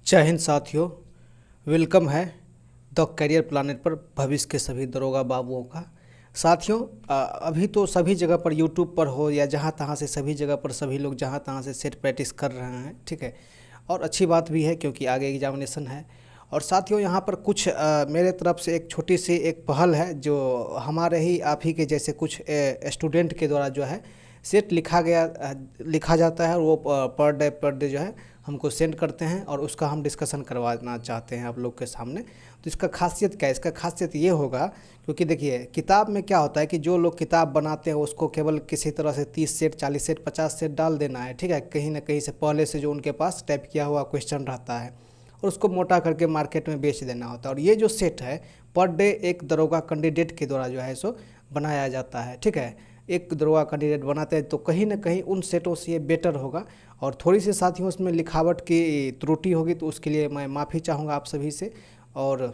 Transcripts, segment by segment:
जय हिंद साथियों, वेलकम है द करियर प्लानेट पर भविष्य के सभी दरोगा बाबुओं का। साथियों, अभी तो सभी जगह पर यूट्यूब पर हो या जहाँ तहाँ से सभी जगह पर सभी लोग जहाँ तहाँ से सेट प्रैक्टिस कर रहे हैं, ठीक है। और अच्छी बात भी है क्योंकि आगे एग्जामिनेशन है। और साथियों, यहाँ पर कुछ मेरे तरफ से एक छोटी सी एक पहल है जो हमारे ही आप ही के जैसे कुछ स्टूडेंट के द्वारा जो है सेट लिखा जाता है और वो पर डे जो है हमको सेंड करते हैं और उसका हम डिस्कशन करवाना चाहते हैं आप लोग के सामने। तो इसका खासियत क्या है? इसका खासियत ये होगा क्योंकि देखिए, किताब में क्या होता है कि जो लोग किताब बनाते हैं उसको केवल किसी तरह से 30 सेट 40 सेट 50 सेट डाल देना है, ठीक है। कहीं ना कहीं से पहले से जो उनके पास टाइप किया हुआ क्वेश्चन रहता है और उसको मोटा करके मार्केट में बेच देना होता है। और ये जो सेट है पर डे एक दरोगा कैंडिडेट के द्वारा जो है सो बनाया जाता है, ठीक है। एक दरोगा कैंडिडेट बनाते हैं तो कहीं ना कहीं उन सेटों से ये बेटर होगा। और थोड़ी सी साथियों उसमें लिखावट की त्रुटि होगी तो उसके लिए मैं माफ़ी चाहूँगा आप सभी से। और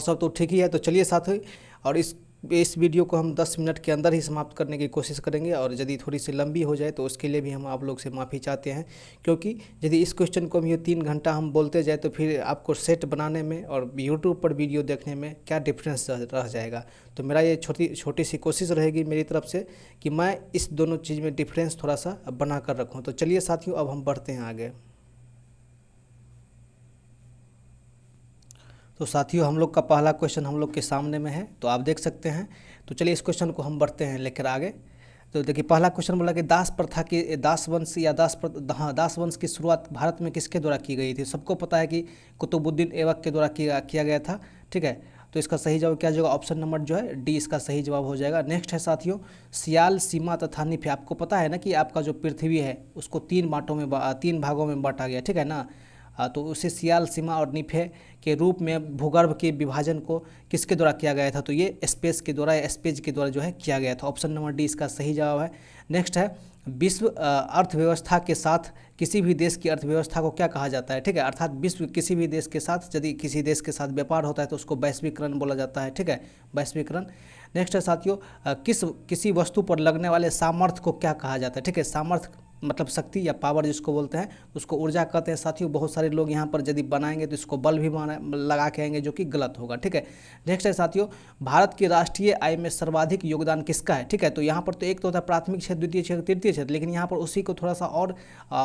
सब तो ठीक ही है। तो चलिए साथियों, और इस वीडियो को हम 10 मिनट के अंदर ही समाप्त करने की कोशिश करेंगे। और यदि थोड़ी सी लंबी हो जाए तो उसके लिए भी हम आप लोग से माफ़ी चाहते हैं, क्योंकि यदि इस क्वेश्चन को हम ये 3 घंटा हम बोलते जाए तो फिर आपको सेट बनाने में और यूट्यूब पर वीडियो देखने में क्या डिफरेंस रह जाएगा। तो मेरा ये छोटी सी कोशिश रहेगी मेरी तरफ से कि मैं इस दोनों चीज़ में डिफरेंस थोड़ा सा बना कर रखूँ। तो चलिए साथियों, अब हम बढ़ते हैं आगे। तो साथियों, हम लोग का पहला क्वेश्चन हम लोग के सामने में है, तो आप देख सकते हैं। तो चलिए इस क्वेश्चन को हम बढ़ते हैं लेकर आगे। तो देखिए, पहला क्वेश्चन बोला कि दास प्रथा की दास वंश या दास वंश की शुरुआत भारत में किसके द्वारा की गई थी? सबको पता है कि कुतुबुद्दीन ऐबक के द्वारा किया गया था, ठीक है। तो इसका सही जवाब क्या जाएगा? ऑप्शन नंबर जो है डी इसका सही जवाब हो जाएगा। नेक्स्ट है साथियों, सियाल, सीमा तथा निफे। आपको पता है ना कि आपका जो पृथ्वी है उसको 3 भागों में बांटा गया, ठीक है ना। तो उसे सियाल, सीमा और निफे के रूप में भूगर्भ के विभाजन को किसके द्वारा किया गया था? तो ये स्पेस के द्वारा या स्पेज के द्वारा जो है किया गया था। ऑप्शन नंबर डी इसका सही जवाब है। नेक्स्ट है, विश्व अर्थव्यवस्था के साथ किसी भी देश की अर्थव्यवस्था को क्या कहा जाता है? ठीक है, अर्थात विश्व किसी भी देश के साथ, यदि किसी देश के साथ व्यापार होता है तो उसको वैश्वीकरण बोला जाता है, ठीक है, वैश्वीकरण। नेक्स्ट है साथियों, किसी वस्तु पर लगने वाले सामर्थ्य को क्या कहा जाता है? ठीक है, सामर्थ्य मतलब शक्ति या पावर जिसको बोलते हैं उसको ऊर्जा कहते हैं साथियों। बहुत सारे लोग यहाँ पर यदि बनाएंगे तो इसको बल भी लगा के आएंगे, जो कि गलत होगा, ठीक है। नेक्स्ट है साथियों, भारत की राष्ट्रीय आय में सर्वाधिक योगदान किसका है? ठीक है, तो यहाँ पर तो एक तो होता है प्राथमिक क्षेत्र, द्वितीय क्षेत्र, तृतीय क्षेत्र, लेकिन यहाँ पर उसी को थोड़ा सा और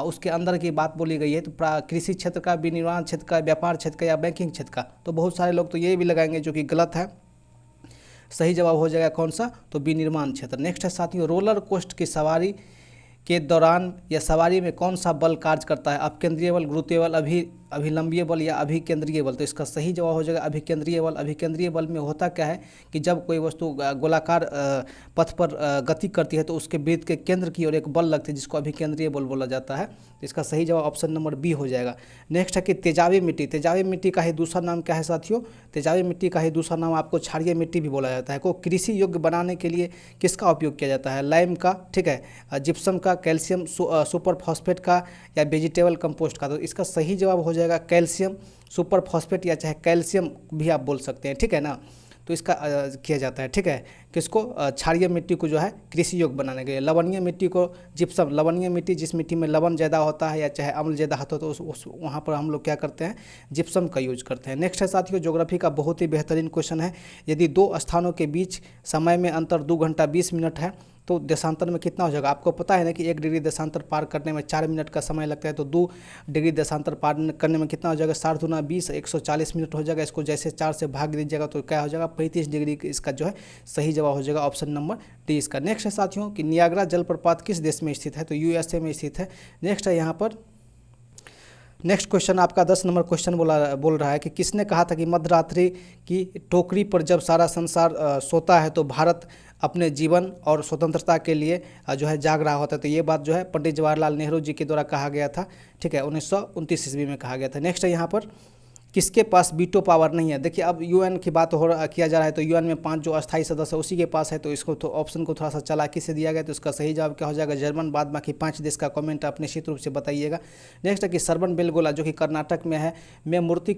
उसके अंदर की बात बोली गई है। तो कृषि क्षेत्र का, विनिर्माण क्षेत्र का, व्यापार क्षेत्र का या बैंकिंग क्षेत्र का। तो बहुत सारे लोग तो ये भी लगाएंगे जो कि गलत है। सही जवाब हो जाएगा कौन सा? तो विनिर्माण क्षेत्र। नेक्स्ट है साथियों, रोलर कोस्ट की सवारी के दौरान या सवारी में कौन सा बल कार्य करता है? अपकेंद्रीय बल, गुरुत्वीय बल, अभिलंबीय बल या अभिकेंद्रीय बल? तो इसका सही जवाब हो जाएगा अभिकेंद्रीय बल। अभिकेंद्रीय बल में होता क्या है कि जब कोई वस्तु गोलाकार पथ पर गति करती है तो उसके वृत्त के केंद्र की ओर एक बल लगती है जिसको अभिकेंद्रीय बल बोला जाता है। तो इसका सही जवाब ऑप्शन नंबर बी हो जाएगा। नेक्स्ट है कि तेजाबी मिट्टी। तेजाबी मिट्टी का ही दूसरा नाम क्या है साथियों? तेजाबी मिट्टी का ही दूसरा नाम आपको क्षारीय मिट्टी भी बोला जाता है। को कृषि योग्य बनाने के लिए किसका उपयोग किया जाता है? लाइम का, ठीक है, जिप्सम का, कैल्शियम सुपर फॉस्फेट का या वेजिटेबल कंपोस्ट का? तो इसका सही जवाब हो जाएगा कैल्शियम सुपर फॉस्फेट या चाहे कैल्शियम भी आप बोल सकते हैं, ठीक है ना। तो इसका किया जाता है, ठीक है, किसको? क्षारीय मिट्टी को जो है कृषि योग्य बनाने के लिए। लवणीय मिट्टी को जिप्सम, लवणीय मिट्टी जिस मिट्टी में लवण ज़्यादा होता है या चाहे अम्ल ज़्यादा होता है तो वहाँ पर हम लोग क्या करते हैं? जिप्सम का यूज करते हैं। नेक्स्ट है साथियों, ज्योग्राफी का बहुत ही बेहतरीन क्वेश्चन है। यदि 2 स्थानों के बीच समय में अंतर 2 घंटा 20 मिनट है तो देशांतर में कितना हो जाएगा? आपको पता है ना कि 1 डिग्री देशांतर पार करने में 4 मिनट का समय लगता है, तो 2 डिग्री देशांतर पार करने में कितना हो जाएगा? 7 दूना 20, 140 मिनट हो जाएगा। इसको जैसे 4 से भाग दीजिएगा तो क्या हो जाएगा? 35 डिग्री। इसका जो है सही जवाब हो जाएगा ऑप्शन नंबर डी इसका। नेक्स्ट है साथियों कि नियाग्रा जलप्रपात किस देश में स्थित है? तो यूएसए में स्थित है। नेक्स्ट है यहाँ पर, नेक्स्ट क्वेश्चन आपका 10 नंबर क्वेश्चन बोल रहा है कि किसने कहा था कि मध्यरात्रि की टोकरी पर जब सारा संसार सोता है तो भारत अपने जीवन और स्वतंत्रता के लिए जो है जाग रहा होता है? तो ये बात जो है पंडित जवाहरलाल नेहरू जी के द्वारा कहा गया था, ठीक है, 1929 ईस्वी में कहा गया था। नेक्स्ट है यहाँ पर, किसके पास वीटो पावर नहीं है? देखिए, अब यूएन की बात किया जा रहा है तो यूएन में 5 जो अस्थायी सदस्य है उसी के पास है, तो इसको तो ऑप्शन को थोड़ा सा चालाकी से दिया गया। तो इसका सही जवाब क्या हो जाएगा? जर्मन। बाद बाकी 5 देश का कमेंट आप निश्चित रूप से बताइएगा। नेक्स्ट है कि सरबन बेलगोला जो कि कर्नाटक में है में मूर्ति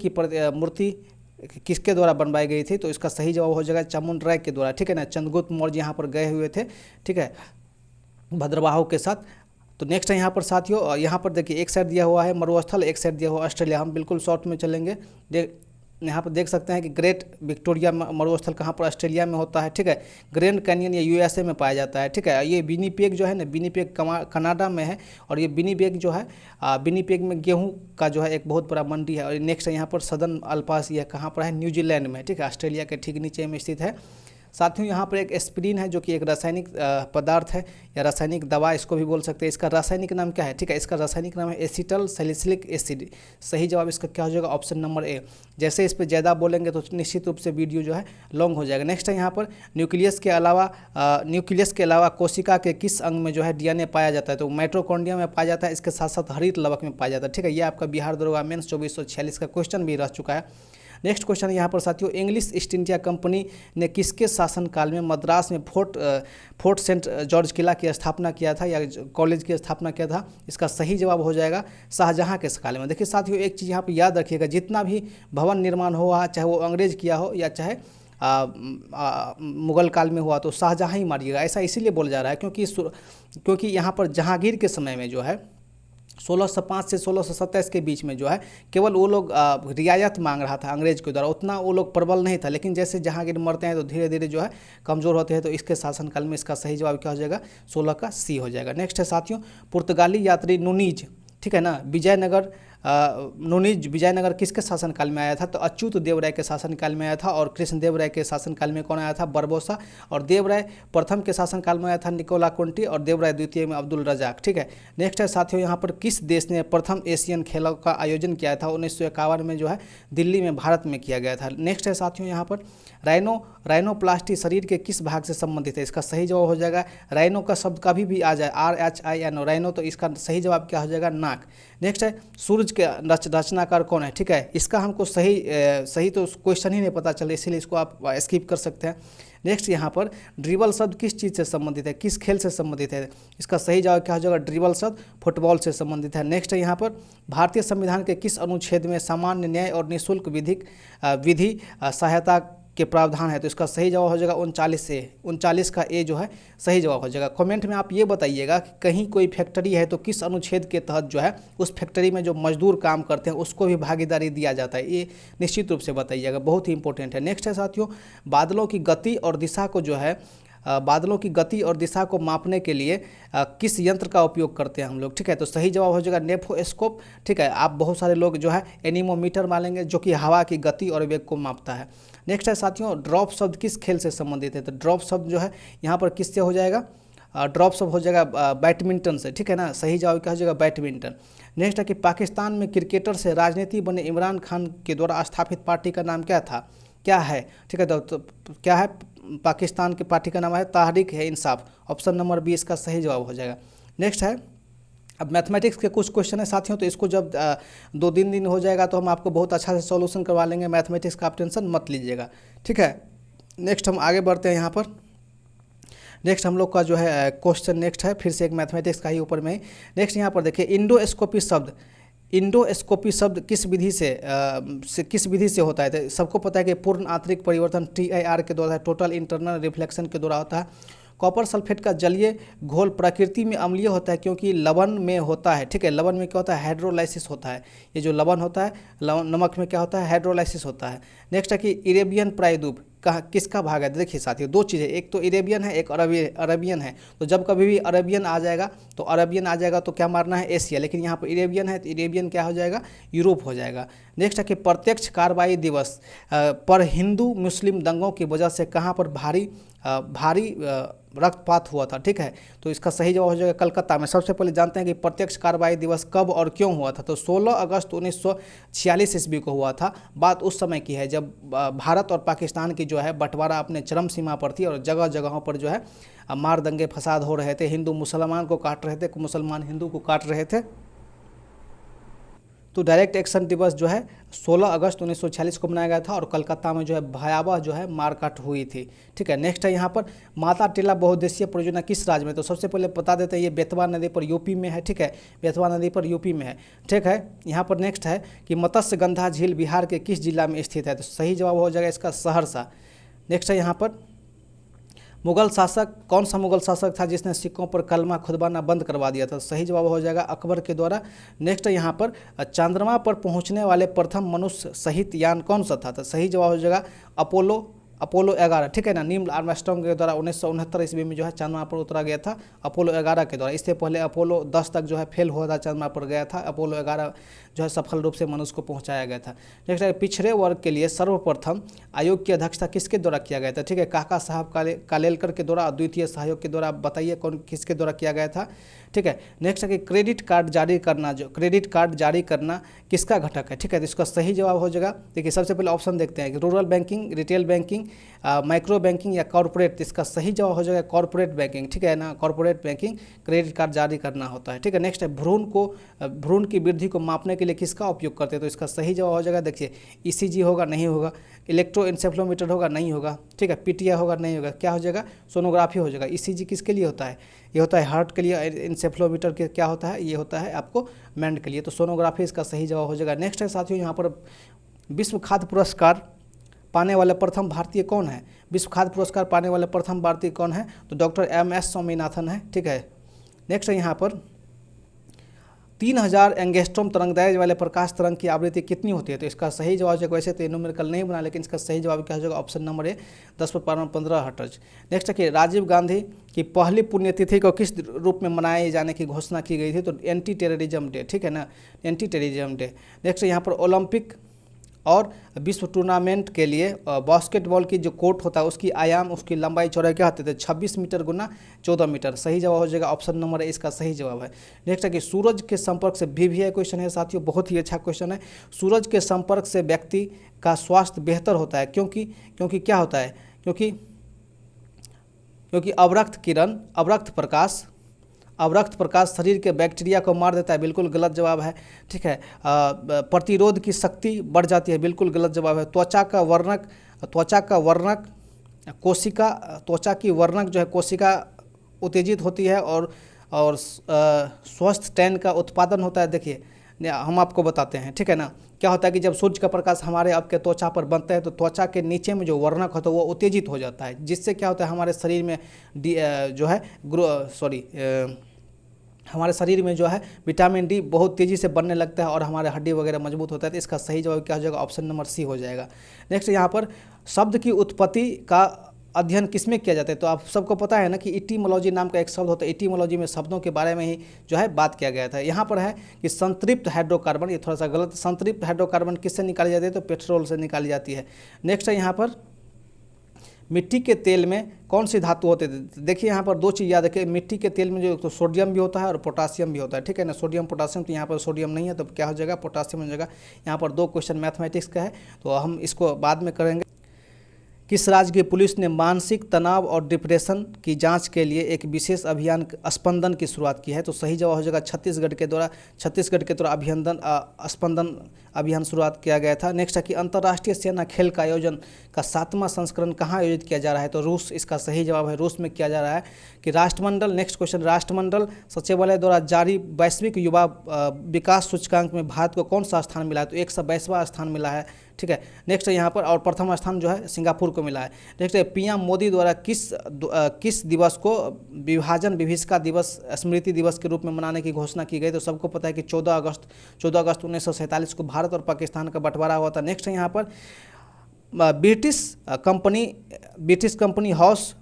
किसके द्वारा बनवाई गई थी? तो इसका सही जवाब हो जाएगा चामुंडराय के द्वारा, ठीक है ना। चंद्रगुप्त मौर्य यहाँ पर गए हुए थे, ठीक है, भद्रबाहु के साथ। तो नेक्स्ट है यहाँ पर साथियों, यहाँ पर देखिए एक साइड दिया हुआ है मरुस्थल, एक साइड दिया हुआ ऑस्ट्रेलिया। हम बिल्कुल शॉर्ट में चलेंगे। यहाँ पर देख सकते हैं कि ग्रेट विक्टोरिया मरुस्थल कहाँ पर, ऑस्ट्रेलिया में होता है, ठीक है। ग्रैंड कैनियन ये यूएसए में पाया जाता है, ठीक है। ये विनिपेग जो है ना, विनिपेग कनाडा में है, और ये विनिपेग जो है विनिपेग में गेहूं का जो है एक बहुत बड़ा मंडी है। और नेक्स्ट है यहाँ पर सदर्न अल्पास, ये कहाँ पर है, न्यूजीलैंड में, ठीक है, ऑस्ट्रेलिया के ठीक नीचे में स्थित है। साथियों यहाँ पर एक एस्पिरिन है जो कि एक रासायनिक पदार्थ है या रासायनिक दवा इसको भी बोल सकते हैं। इसका रासायनिक नाम क्या है, ठीक है, इसका रासायनिक नाम है एसिटल सैलिसिलिक एसिड। सही जवाब इसका क्या हो जाएगा, ऑप्शन नंबर ए। जैसे इस पर ज़्यादा बोलेंगे तो निश्चित रूप से वीडियो जो है लॉन्ग हो जाएगा। नेक्स्ट है यहाँ पर न्यूक्लियस के अलावा कोशिका के किस अंग में जो है डीएनए पाया जाता है, तो माइटोकॉन्ड्रिया में पाया जाता है, इसके साथ साथ हरित लवक में पाया जाता है, ठीक है। ये आपका बिहार दरोगा मेंस 2446 का क्वेश्चन भी रह चुका है। नेक्स्ट क्वेश्चन यहाँ पर साथियों, इंग्लिश ईस्ट इंडिया कंपनी ने किसके शासनकाल में मद्रास में फोर्ट सेंट जॉर्ज किला की स्थापना किया था या कॉलेज की स्थापना किया था? इसका सही जवाब हो जाएगा शाहजहाँ के काल में। देखिए साथियों, एक चीज़ यहाँ पर याद रखिएगा, जितना भी भवन निर्माण हुआ, चाहे वो अंग्रेज किया हो या चाहे मुगल काल में हुआ, तो शाहजहाँ ही मारिएगा। ऐसा इसीलिए बोला जा रहा है क्योंकि यहाँ पर जहांगीर के समय में जो है 1605 से 1627 के बीच में जो है केवल वो लोग रियायत मांग रहा था अंग्रेज के द्वारा, उतना वो लोग प्रबल नहीं था। लेकिन जैसे जहांगीर मरते हैं तो धीरे धीरे जो है कमज़ोर होते हैं, तो इसके शासनकाल में इसका सही जवाब क्या हो जाएगा, 16 का सी हो जाएगा। नेक्स्ट है साथियों, पुर्तगाली यात्री नुनीज, ठीक है ना, नुनीज विजयनगर किसके शासनकाल में आया था, तो अच्युत देव राय के शासनकाल में आया था। और कृष्ण देव राय के शासनकाल में कौन आया था, बरबोसा। और देव राय प्रथम के शासनकाल में आया था निकोला कुंटी, और देव राय द्वितीय में अब्दुल रजाक, ठीक है। नेक्स्ट है साथियों, यहाँ पर किस देश ने प्रथम एशियन खेलों का आयोजन किया था, 1951 में जो है दिल्ली में भारत में किया गया था। नेक्स्ट है साथियों, यहाँ पर राइनोप्लास्टी शरीर के किस भाग से संबंधित है, इसका सही जवाब हो जाएगा, राइनो का शब्द कभी भी आ जाए RHINO राइनो, तो इसका सही जवाब क्या हो जाएगा, नाक। नेक्स्ट है सूरज के रचनाकार कौन है, ठीक है, इसका हमको सही तो क्वेश्चन ही नहीं पता चले, इसीलिए इसको आप स्किप कर सकते हैं। नेक्स्ट यहाँ पर ड्रिबल शब्द किस चीज़ से संबंधित है, किस खेल से संबंधित है, इसका सही जवाब क्या हो जाएगा, ड्रिबल शब्द फुटबॉल से संबंधित है। नेक्स्ट है यहाँ पर भारतीय संविधान के किस अनुच्छेद में सामान्य न्याय और निःशुल्क विधि सहायता के प्रावधान है, तो इसका सही जवाब हो जाएगा 39 का ए जो है सही जवाब हो जाएगा। कमेंट में आप ये बताइएगा कि कहीं कोई फैक्ट्री है तो किस अनुच्छेद के तहत जो है उस फैक्ट्री में जो मजदूर काम करते हैं उसको भी भागीदारी दिया जाता है, ये निश्चित रूप से बताइएगा, बहुत ही इंपॉर्टेंट है। नेक्स्ट है साथियों, बादलों की गति और दिशा को जो है बादलों की गति और दिशा को मापने के लिए किस यंत्र का उपयोग करते हैं हम लोग, ठीक है, तो सही जवाब हो जाएगा नेफोस्कोप, ठीक है। आप बहुत सारे लोग जो है एनीमोमीटर मानेंगे जो कि हवा की गति और वेग को मापता है। नेक्स्ट है साथियों, ड्रॉप शब्द किस खेल से संबंधित है, तो ड्रॉप शब्द जो है यहाँ पर किससे हो जाएगा, ड्रॉप शब्द हो जाएगा बैडमिंटन से, ठीक है ना, सही जवाब क्या हो जाएगा, बैडमिंटन। नेक्स्ट है कि पाकिस्तान में क्रिकेटर से राजनीति बने इमरान खान के द्वारा स्थापित पार्टी का नाम क्या है, ठीक है, तो क्या है, पाकिस्तान की पार्टी का नाम है तहरीक है इंसाफ, ऑप्शन नंबर बी इसका सही जवाब हो जाएगा। नेक्स्ट है, अब मैथमेटिक्स के कुछ क्वेश्चन है साथियों, तो इसको जब 2-3 दिन हो जाएगा तो हम आपको बहुत अच्छा से सॉल्यूशन करवा लेंगे, मैथमेटिक्स का आप टेंशन मत लीजिएगा, ठीक है। नेक्स्ट हम आगे बढ़ते हैं, यहाँ पर नेक्स्ट हम लोग का जो है क्वेश्चन नेक्स्ट है फिर से एक मैथमेटिक्स का ही ऊपर में। नेक्स्ट यहाँ पर देखिए, इंडोस्कोपी शब्द किस विधि से होता है, तो सबको पता है कि पूर्ण आंतरिक परिवर्तन TIR के द्वारा, टोटल इंटरनल रिफ्लेक्शन के द्वारा होता है। कॉपर सल्फेट का जलीय घोल प्रकृति में अम्लीय होता है क्योंकि लवण में होता है, ठीक है, लवण में क्या होता है, हाइड्रोलाइसिस होता है। ये जो लवण होता है, नमक में क्या होता है, हाइड्रोलाइसिस होता है। नेक्स्ट है कि इरेबियन प्रायद्वीप किसका भाग है, देखिए साथियों दो चीज़ें, एक तो इरेबियन है, एक अरबियन है। तो जब कभी भी अरबियन आ जाएगा तो क्या मारना है, एशिया, लेकिन यहाँ पर इरेबियन है तो इरेबियन क्या हो जाएगा, यूरोप हो जाएगा। नेक्स्ट है कि प्रत्यक्ष कार्रवाई दिवस पर हिंदू मुस्लिम दंगों की वजह से कहाँ पर भारी रक्तपात हुआ था, ठीक है, तो इसका सही जवाब हो जाएगा कलकत्ता में। सबसे पहले जानते हैं कि प्रत्यक्ष कार्रवाई दिवस कब और क्यों हुआ था, तो 16 अगस्त 1946 ईस्वी को हुआ था। बात उस समय की है जब भारत और पाकिस्तान की जो है बंटवारा अपने चरम सीमा पर थी और जगह जगहों पर जो है मार दंगे फसाद हो रहे थे, हिंदू मुसलमान को काट रहे थे, मुसलमान हिंदू को काट रहे थे। तो डायरेक्ट एक्शन दिवस जो है 16 अगस्त 1946 को मनाया गया था और कलकत्ता में जो है भयावह जो है मारकाट हुई थी, ठीक है। नेक्स्ट है यहाँ पर माता टीला बहुउद्देशीय परियोजना किस राज्य में, तो सबसे पहले बता देते हैं ये बेतवा नदी पर यूपी में है, ठीक है, बेतवा नदी पर यूपी में है, ठीक है। यहाँ पर नेक्स्ट है कि मत्स्यगंधा झील बिहार के किस जिला में स्थित है, तो सही जवाब हो जाएगा इसका सहरसा। नेक्स्ट है यहाँ पर मुगल शासक, कौन सा मुगल शासक था जिसने सिक्कों पर कलमा खुदबाना बंद करवा दिया था? सही जवाब हो जाएगा अकबर के द्वारा। नेक्स्ट यहाँ पर चंद्रमा पर पहुंचने वाले प्रथम मनुष्य सहित यान कौन सा था? तो सही जवाब हो जाएगा अपोलो 11, ठीक है ना। नील आर्मस्ट्रांग के द्वारा 1969 ईस्वी में जो है चंद्रमा पर उतरा गया था अपोलो 11 के द्वारा। इससे पहले अपोलो 10 तक जो है फेल हुआ था, चंद्रमा पर गया था। अपोलो 11 जो है सफल रूप से मनुष्य को पहुंचाया गया था। नेक्स्ट है पिछड़े वर्ग के लिए सर्वप्रथम आयोग की अध्यक्षता किसके द्वारा किया गया था? ठीक है, काका साहब कालेलकर के द्वारा, अद्वितीय सहयोग के द्वारा। बताइए कौन किसके द्वारा किया गया था? ठीक है। नेक्स्ट है कि क्रेडिट कार्ड जारी करना किसका घटक है? ठीक है, तो इसका सही जवाब हो जाएगा, देखिए सबसे पहले ऑप्शन देखते हैं कि rural banking, retail banking, micro banking या कॉर्पोरेट। इसका सही जवाब हो जाएगा कॉर्पोरेट बैंकिंग, ठीक है ना। कॉर्पोरेट बैंकिंग क्रेडिट कार्ड जारी करना होता है, ठीक है। नेक्स्ट है भ्रूण की वृद्धि को मापने के लिए किसका उपयोग करते हैं? तो इसका सही जवाब हो जाएगा, देखिए ईसीजी होगा, नहीं होगा। इलेक्ट्रोएन्सेफेलोमीटर होगा, नहीं होगा, ठीक है। पीटीआई होगा, नहीं होगा। क्या हो जाएगा? सोनोग्राफी हो जाएगा। ईसीजी किसके लिए होता है? ये होता है हार्ट के लिए। इनसेफेलोमीटर के क्या होता है? ये होता है आपको मैंड के लिए। तो सोनोग्राफी इसका सही जवाब हो जाएगा। नेक्स्ट है साथियों यहाँ पर विश्व खाद्य पुरस्कार पाने वाले प्रथम भारतीय कौन है? विश्व खाद्य पुरस्कार पाने वाले प्रथम भारतीय कौन है? तो डॉक्टर MS स्वामीनाथन है, ठीक है। नेक्स्ट है यहाँ पर 3000 एंगस्ट्रॉम तरंगदैर्घ्य वाले प्रकाश तरंग की आवृत्ति कितनी होती है? तो इसका सही जवाब है, वैसे तो न्यूमेरिकल नहीं बना, लेकिन इसका सही जवाब क्या हो जाएगा? Option number A 10/15 hertz. Next है कि राजीव गांधी की पहली पुण्यतिथि को किस रूप में मनाए जाने की घोषणा की गई थी? तो एंटी टेररिज्म डे, ठीक है ना, एंटी टेररिज्म डे। नेक्स्ट यहाँ पर ओलंपिक और विश्व टूर्नामेंट के लिए बास्केटबॉल की जो कोर्ट होता है उसकी आयाम, उसकी लंबाई चौड़ाई क्या होती है? 26 मीटर गुना 14 मीटर। सही जवाब हो जाएगा ऑप्शन नंबर ए, इसका सही जवाब है। नेक्स्ट है कि सूरज के संपर्क से VVI क्वेश्चन है साथियों, बहुत ही अच्छा क्वेश्चन है। सूरज के संपर्क से व्यक्ति का स्वास्थ्य बेहतर होता है, क्योंकि क्या होता है? क्योंकि अवरक्त प्रकाश शरीर के बैक्टीरिया को मार देता है, बिल्कुल गलत जवाब है, ठीक है। प्रतिरोध की शक्ति बढ़ जाती है, बिल्कुल गलत जवाब है। त्वचा की वर्णक जो है कोशिका उत्तेजित होती है और स्वस्थ टैन का उत्पादन होता है। देखिए हम आपको बताते हैं, ठीक है ना। क्या होता है कि जब सूर्य का प्रकाश हमारे आपके त्वचा पर बनता है तो त्वचा के नीचे में जो वर्णक होता है वो उत्तेजित हो जाता है, जिससे क्या होता है हमारे शरीर में हमारे शरीर में जो है विटामिन डी बहुत तेज़ी से बनने लगता है और हमारे हड्डी वगैरह मजबूत होता है। तो इसका सही जवाब क्या हो जाएगा? ऑप्शन नंबर सी हो जाएगा। नेक्स्ट यहाँ पर शब्द की उत्पत्ति का अध्ययन किसमें किया जाता है? तो आप सबको पता है ना कि इटीमोलॉजी नाम का एक शब्द होता है। इटीमोलॉजी में शब्दों के बारे में ही जो है बात किया गया था। यहाँ पर है कि संतृप्त हाइड्रोकार्बन, ये थोड़ा सा गलत। संतृप्त हाइड्रोकार्बन किससे निकाली जाती है? तो पेट्रोल से निकाली जाती है। नेक्स्ट है यहाँ पर मिट्टी के तेल में कौन सी धातु होते थे? देखिए यहाँ पर दो चीज़ याद रखिए, मिट्टी के तेल में जो तो सोडियम भी होता है और पोटासियम भी होता है, ठीक है ना। सोडियम पोटासियम, तो यहाँ पर सोडियम नहीं है तो क्या हो जाएगा? पोटासियम हो जाएगा। यहाँ पर 2 क्वेश्चन मैथमेटिक्स का है तो हम इसको बाद में करेंगे। किस राज्य की पुलिस ने मानसिक तनाव और डिप्रेशन की जांच के लिए एक विशेष अभियान स्पंदन की शुरुआत की है? तो सही जवाब हो जाएगा छत्तीसगढ़ के द्वारा स्पंदन अभियान शुरुआत किया गया था। नेक्स्ट है कि अंतर्राष्ट्रीय सेना खेल का आयोजन का 7वां संस्करण कहाँ आयोजित किया जा रहा है? तो रूस, इसका सही जवाब है रूस में किया जा रहा है। कि राष्ट्रमंडल, नेक्स्ट क्वेश्चन, राष्ट्रमंडल सचिवालय द्वारा जारी वैश्विक युवा विकास सूचकांक में भारत को कौन सा स्थान मिला है? तो 122वां स्थान मिला है, ठीक है। नेक्स्ट है यहाँ पर और प्रथम स्थान जो है सिंगापुर को मिला है। नेक्स्ट है पीएम मोदी द्वारा किस दिवस को विभाजन विभीषिका दिवस स्मृति दिवस के रूप में मनाने की घोषणा की गई? तो सबको पता है कि 14 अगस्त 1947 को भारत और पाकिस्तान का बंटवारा हुआ था। नेक्स्ट है यहाँ पर ब्रिटिश कंपनी हाउस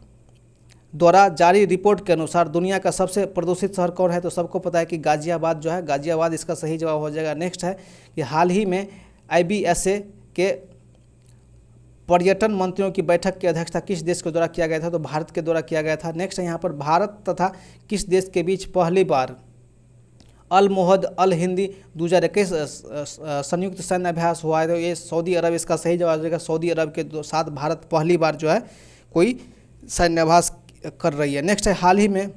द्वारा जारी रिपोर्ट के अनुसार दुनिया का सबसे प्रदूषित शहर कौन है? तो सबको पता है कि गाजियाबाद जो है, गाजियाबाद इसका सही जवाब हो जाएगा। नेक्स्ट है कि हाल ही में IBSA के पर्यटन मंत्रियों की बैठक की अध्यक्षता किस देश के द्वारा किया गया था? तो भारत के द्वारा किया गया था। नेक्स्ट है यहाँ पर भारत तथा किस देश के बीच पहली बार अल मोहद अल हिंदी 2021 संयुक्त सैन्य अभ्यास हुआ है? तो ये सऊदी अरब, इसका सही जवाब हो जाएगा। सऊदी अरब के साथ भारत पहली बार जो है कोई सैन्य अभ्यास कर रही है। नेक्स्ट है हाल ही में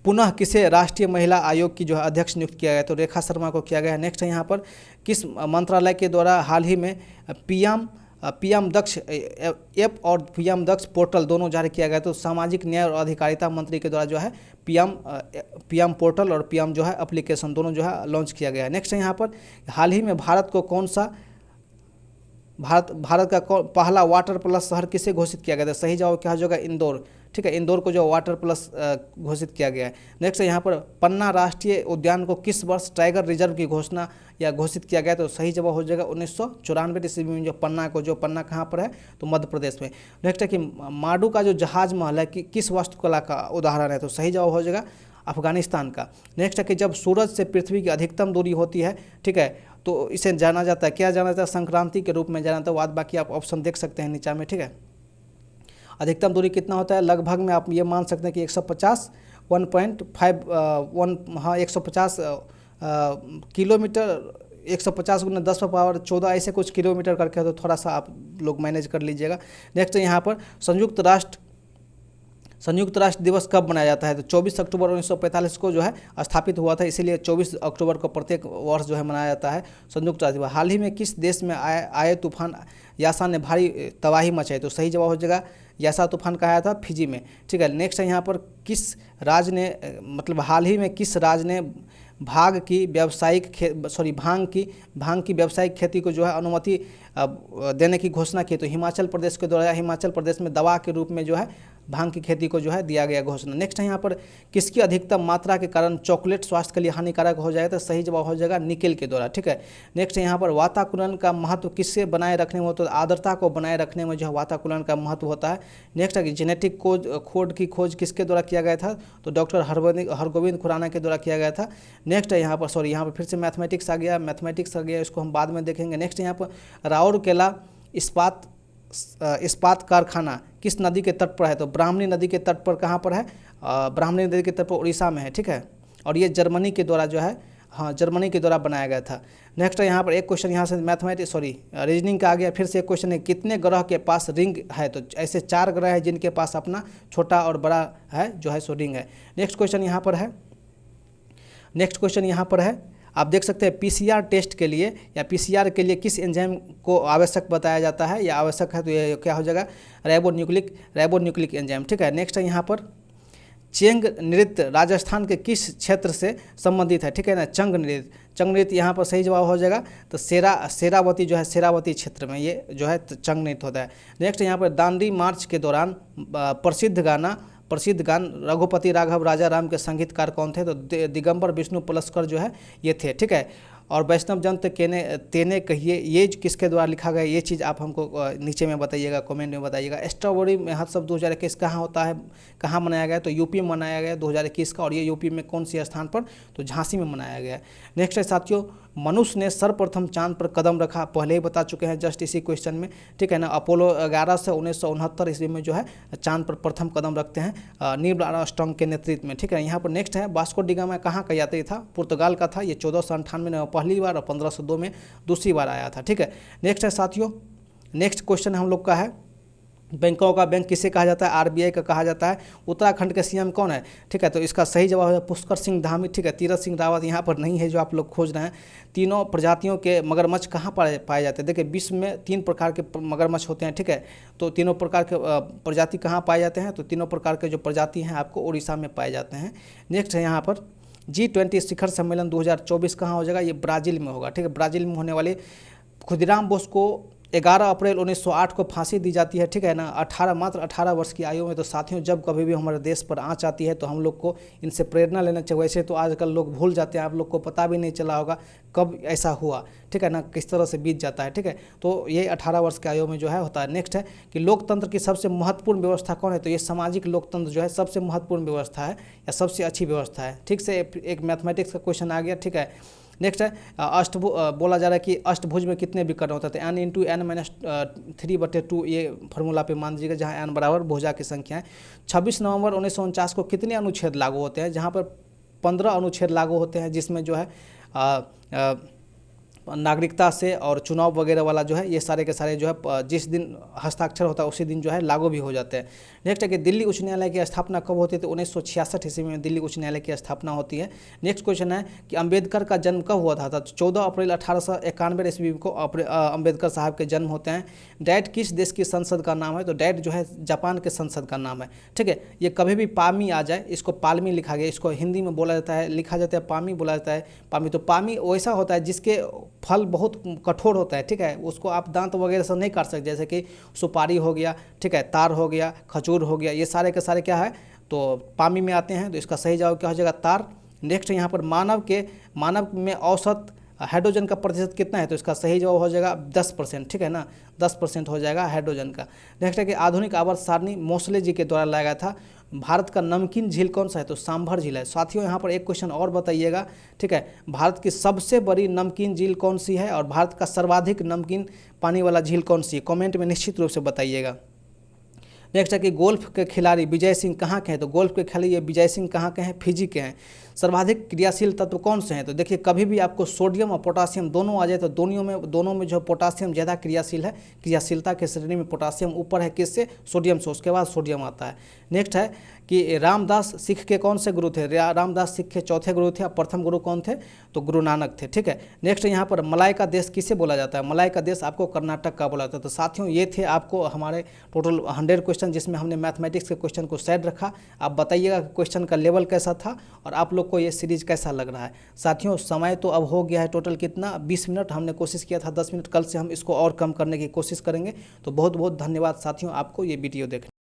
पुनः किसे राष्ट्रीय महिला आयोग की जो है अध्यक्ष नियुक्त किया गया? तो रेखा शर्मा को किया गया है। नेक्स्ट है यहाँ पर किस मंत्रालय के द्वारा हाल ही में पीएम दक्ष ऐप और पीएम दक्ष पोर्टल दोनों जारी किया गया? तो सामाजिक न्याय और अधिकारिता मंत्री के द्वारा जो है पीएम पोर्टल और पीएम जो है एप्लीकेशन दोनों जो है लॉन्च किया गया है। नेक्स्ट है यहाँ पर हाल ही में भारत को कौन सा भारत का पहला वाटर प्लस शहर किसे घोषित किया गया था? सही जवाब क्या हो जाएगा? इंदौर। ठीक है, इंदौर को जो वाटर प्लस घोषित किया गया है। नेक्स्ट यहाँ पर पन्ना राष्ट्रीय उद्यान को किस वर्ष टाइगर रिजर्व की घोषणा या घोषित किया गया? तो सही जवाब हो जाएगा 1994 ईस्वी में। जो पन्ना कहाँ पर है? तो मध्य प्रदेश में। नेक्स्ट है कि माडू का जो जहाज महल है कि किस वास्तुकला का उदाहरण है? तो सही जवाब हो जाएगा अफगानिस्तान का। नेक्स्ट है कि जब सूरज से पृथ्वी की अधिकतम दूरी होती है, ठीक है, तो इसे जाना जाता है, क्या जाना जाता है? संक्रांति के रूप में जाना जाता है। बाद बाकी आप ऑप्शन देख सकते हैं नीचे में, ठीक है। अधिकतम दूरी कितना होता है? लगभग में आप ये मान सकते हैं कि 150 150 किलोमीटर, 150 × 10⁻14 ऐसे कुछ किलोमीटर करके, तो थोड़ा सा आप लोग मैनेज कर लीजिएगा। नेक्स्ट यहाँ पर संयुक्त राष्ट्र दिवस कब मनाया जाता है? तो 24 अक्टूबर 1945 को जो है स्थापित हुआ था, इसीलिए 24 अक्टूबर को प्रत्येक वर्ष जो है मनाया जाता है संयुक्त राष्ट्र दिवस। हाल ही में किस देश में आए तूफान यासा ने भारी तबाही मचाई? तो सही जवाब हो जाएगा यासा तूफान कहा आया था फिजी में। ठीक है, नेक्स्ट है यहाँ पर किस राज्य ने, मतलब हाल ही में किस राज्य ने भांग की व्यावसायिक खेती को जो है अनुमति देने की घोषणा की? तो हिमाचल प्रदेश के द्वारा, हिमाचल प्रदेश में दवा के रूप में जो है भांग की खेती को जो है दिया गया घोषणा। नेक्स्ट है यहाँ पर किसकी अधिकतम मात्रा के कारण चॉकलेट स्वास्थ्य के लिए हानिकारक हो जाएगा? तो सही जवाब हो जाएगा निकेल के द्वारा। ठीक है, नेक्स्ट है यहाँ पर वाताकुलन का महत्व किससे बनाए रखने में होता है? तो आर्द्रता को बनाए रखने में जो है वाताकुलन का महत्व होता है। नेक्स्ट है कि जेनेटिक कोड की खोज किसके द्वारा किया गया था? तो डॉक्टर हरगोविंद खुराना के द्वारा किया गया था। नेक्स्ट है यहाँ पर फिर से मैथमेटिक्स आ गया, इसको हम बाद में देखेंगे। नेक्स्ट यहाँ पर राउरकेला इस्पात कारखाना किस नदी के तट पर है? तो ब्राह्मणी नदी के तट पर। कहाँ पर है? ब्राह्मणी नदी के तट पर उड़ीसा में है। ठीक है, और ये जर्मनी के द्वारा जो है, जर्मनी के द्वारा बनाया गया था। नेक्स्ट है यहाँ पर एक क्वेश्चन यहाँ से रीजनिंग का आ गया। फिर से एक क्वेश्चन है, कितने ग्रह के पास रिंग है? तो ऐसे 4 ग्रह है जिनके पास अपना छोटा और बड़ा है जो है सो रिंग है। नेक्स्ट क्वेश्चन यहाँ पर है, आप देख सकते हैं पीसीआर टेस्ट के लिए या पीसीआर के लिए किस एंजाइम को आवश्यक बताया जाता है या आवश्यक है? तो ये क्या हो जाएगा? Ribonucleic enzyme. ठीक है, नेक्स्ट है यहाँ पर चेंग नृत्य राजस्थान के किस क्षेत्र से संबंधित है? ठीक है ना, चंग नृत्य यहाँ पर सही जवाब हो जाएगा। तो शेरावती जो है, शेरावती क्षेत्र में ये जो है चंग नृत्य होता है। नेक्स्ट यहाँ पर दांडी मार्च के दौरान प्रसिद्ध गान रघुपति राघव राजा राम के संगीतकार कौन थे? तो दिगंबर विष्णु पुलस्कर जो है ये थे। ठीक है, और वैष्णव जन तेने कहिए ये किसके द्वारा लिखा गया? ये चीज़ आप हमको नीचे में बताइएगा, कमेंट में बताइएगा। स्ट्रॉबेरी महोत्सव 2021 कहाँ होता है, कहाँ मनाया गया? तो यूपी में मनाया गया 2021 का, और ये यूपी में कौन सी स्थान पर? तो झांसी में मनाया गया। नेक्स्ट है साथियों, मनुष्य ने सर्वप्रथम चांद पर कदम रखा, पहले ही बता चुके हैं जस्ट इसी क्वेश्चन में। ठीक है ना, अपोलो 11 से 1969 ईस्वी में जो है चांद पर प्रथम कदम रखते हैं नील आर्मस्ट्रांग के नेतृत्व में। ठीक है, यहाँ पर नेक्स्ट है वास्को डी गामा कहाँ का यात्री था? पुर्तगाल का था। ये 1498 में पहली बार और 1502 में दूसरी बार आया था। ठीक है, नेक्स्ट है साथियों, नेक्स्ट क्वेश्चन हम लोग का है, बैंकों का बैंक किसे कहा जाता है? आरबीआई का कहा जाता है। उत्तराखंड के सीएम कौन है? ठीक है, तो इसका सही जवाब है पुष्कर सिंह धामी। ठीक है, तीरथ सिंह रावत यहाँ पर नहीं है जो आप लोग खोज रहे हैं। तीनों प्रजातियों के मगरमच्छ कहाँ पाए जाते हैं? देखिए विश्व में 3 प्रकार के मगरमच्छ होते हैं। ठीक है, तो तीनों प्रकार के प्रजाति कहाँ पाए जाते हैं? तो तीनों प्रकार के जो प्रजाति हैं आपको उड़ीसा में पाए जाते हैं। नेक्स्ट है यहाँ पर G20 शिखर सम्मेलन 2024 कहाँ हो जाएगा? ये ब्राज़ील में होगा। ठीक है, ब्राज़ील में होने वाले खुदीराम बोस को 11 अप्रैल 1908 को फांसी दी जाती है। ठीक है ना, मात्र 18 वर्ष की आयु में। तो साथियों, जब कभी भी हमारे देश पर आँच आती है तो हम लोग को इनसे प्रेरणा लेना चाहिए। वैसे तो आजकल लोग भूल जाते हैं, आप लोग को पता भी नहीं चला होगा कब ऐसा हुआ। ठीक है ना, किस तरह से बीत जाता है। ठीक है, तो ये 18 वर्ष की आयु में जो है होता है। नेक्स्ट है कि लोकतंत्र की सबसे महत्वपूर्ण व्यवस्था कौन है? तो ये सामाजिक लोकतंत्र जो है सबसे महत्वपूर्ण व्यवस्था है या सबसे अच्छी व्यवस्था है। ठीक से एक मैथमेटिक्स का क्वेश्चन आ गया। ठीक है, नेक्स्ट है बोला जा रहा है कि अष्टभुज में कितने विकर्ण होते हैं? n × n-3/2 ये फार्मूला पे मान लीजिएगा, जहाँ n बराबर भुजा की संख्या है। 26 नवंबर 1949 को कितने अनुच्छेद लागू होते हैं? जहाँ पर 15 अनुच्छेद लागू होते हैं, जिसमें जो है नागरिकता से और चुनाव वगैरह वाला जो है ये सारे के सारे जो है जिस दिन हस्ताक्षर होता है उसी दिन जो है लागू भी हो जाते हैं। नेक्स्ट है कि दिल्ली उच्च न्यायालय की स्थापना कब होती है? तो 1966 ईस्वी में दिल्ली उच्च न्यायालय की स्थापना होती है। नेक्स्ट क्वेश्चन है कि अंबेडकर का जन्म कब हुआ था? तो 14 अप्रैल 1891 ईस्वी को अंबेडकर साहब के जन्म होते हैं। डैट किस देश की संसद का नाम है? तो डैट जो है जापान के संसद का नाम है। ठीक है, ये कभी भी पामी आ जाए, इसको पालमी लिखा गया, इसको हिंदी में बोला जाता है, लिखा जाता है पामी, बोला जाता है पामी। तो पामी वैसा होता है जिसके फल बहुत कठोर होता है, ठीक है, उसको आप दांत वगैरह से नहीं काट सकते, जैसे कि सुपारी हो गया, ठीक है, तार हो गया, खजूर हो गया, ये सारे के सारे क्या है तो पामी में आते हैं। तो इसका सही जवाब क्या हो जाएगा, तार। नेक्स्ट यहाँ पर मानव में औसत हाइड्रोजन का प्रतिशत कितना है, तो इसका सही जवाब हो जाएगा 10%, ठीक है ना, 10% हो जाएगा हाइड्रोजन का। नेक्स्ट है कि आधुनिक आवर्त सारणी मोसले जी के द्वारा लाया गया था। भारत का नमकीन झील कौन सा है, तो सांभर झील है। साथियों यहाँ पर एक क्वेश्चन और बताइएगा, ठीक है, भारत की सबसे बड़ी नमकीन झील कौन सी है और भारत का सर्वाधिक नमकीन पानी वाला झील कौन सी है, कमेंट में निश्चित रूप से बताइएगा। नेक्स्ट है कि गोल्फ के खिलाड़ी विजय सिंह कहाँ के हैं, तो गोल्फ के खिलाड़ी ये विजय सिंह कहाँ के हैं, फिजी के हैं। सर्वाधिक क्रियाशील तत्व कौन से हैं, तो देखिए कभी भी आपको सोडियम और पोटासियम दोनों आ जाए तो दोनों में जो पोटासियम ज़्यादा क्रियाशील है, क्रियाशीलता के श्रेणी में पोटासियम ऊपर है, किससे, सोडियम से, उसके बाद सोडियम आता है। नेक्स्ट है कि रामदास सिख के कौन से गुरु थे, रामदास सिख के चौथे गुरु थे, और प्रथम गुरु कौन थे, तो गुरु नानक थे, ठीक है। नेक्स्ट यहाँ पर मलाई का देश किसे बोला जाता है, मलाई का देश आपको कर्नाटक का बोला जाता है। तो साथियों ये थे आपको हमारे टोटल 100 क्वेश्चन, जिसमें हमने मैथमेटिक्स के क्वेश्चन को साइड रखा। आप बताइएगा क्वेश्चन का लेवल कैसा था और आप लोग को ये सीरीज कैसा लग रहा है। साथियों समय तो अब हो गया है टोटल कितना, 20 मिनट, हमने कोशिश किया था 10 मिनट, कल से हम इसको और कम करने की कोशिश करेंगे। तो बहुत बहुत धन्यवाद साथियों आपको ये वीडियो देखने।